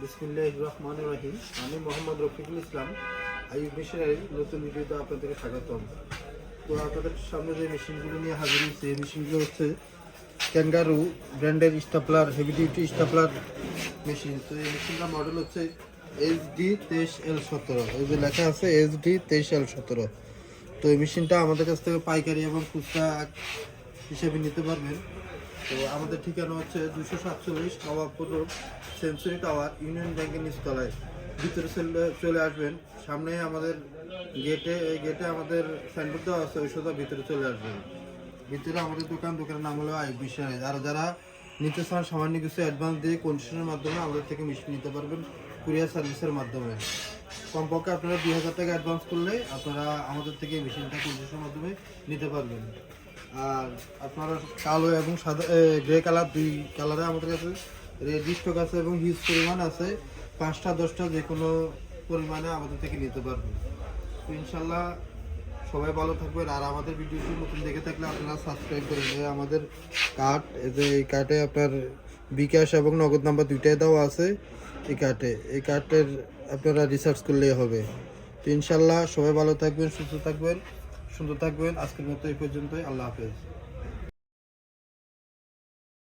বিসমিল্লাহির রহমানির রহিম। আমি মোহাম্মদ রফিকুল ইসলাম, আইয়ুব মেশিনারির নতুন ভিডিওতে আপনাদেরকে স্বাগতম। তো আপনাদের সামনে যে মেশিনগুলো নিয়ে হাজির হয়েছে, এই মেশিনগুলো হচ্ছে ক্যাঙ্গারু ব্র্যান্ডের stapler, heavy duty stapler machine. তো এই মেশিনটার মডেল হচ্ছে HD23L17। এই যে লেখা আছে HD23L17। তো এই মেশিনটা আমাদের কাছ থেকে পাইকারি এবং খুচরা হিসেবে নিতে পারবেন। তো আমাদের ঠিকানা হচ্ছে 247 Nawabpur road, century tower, union ব্যাংকের নিচতলায়। ভিতরে চলে আসবেন, সামনে আমাদের গেটে আমাদের সাইনবোর্ড দেওয়া আছে, ওই সোজা ভিতরে চলে আসবেন। ভিতরে আমাদের দোকানের নাম হলো আইয়ুব মেশিনারি। আর যারা নিতে চান সামান্য কিছু অ্যাডভান্স দিয়ে কন্ডিশনের মাধ্যমে আমাদের থেকে মেশিন নিতে পারবেন কুরিয়ার সার্ভিসের মাধ্যমে। কমপক্ষে আপনারা 2000 টাকা অ্যাডভান্স করলে আপনারা আমাদের থেকে মেশিনটা কন্ডিশনের মাধ্যমে নিতে পারবেন। আর আপনারা কালো এবং সাদা গ্রে কালার, দুই কালারে আমাদের কাছে রেডি স্টক আছে এবং হিউজ পরিমাণ আছে। 5টা 10টা যে কোনো পরিমাণে আমাদের থেকে নিতে পারবেন। তো ইনশাল্লাহ সবাই ভালো থাকবেন। আর আমাদের ভিডিওটি নতুন দেখে থাকলে আপনারা সাবস্ক্রাইব করে দেবেন। আমাদের কার্ড, এই কার্ডে আপনার বিকাশ এবং নগদ নাম্বার দুইটাই দেওয়া আছে। এই কার্ডের আপনারা রিসার্চ করলেই হবে। তো ইনশাল্লাহ সবাই ভালো থাকবেন, সুস্থ থাকবেন, সুন্দর থাকবেন। আজকের মতো এই পর্যন্তই। আল্লাহ হাফেজ।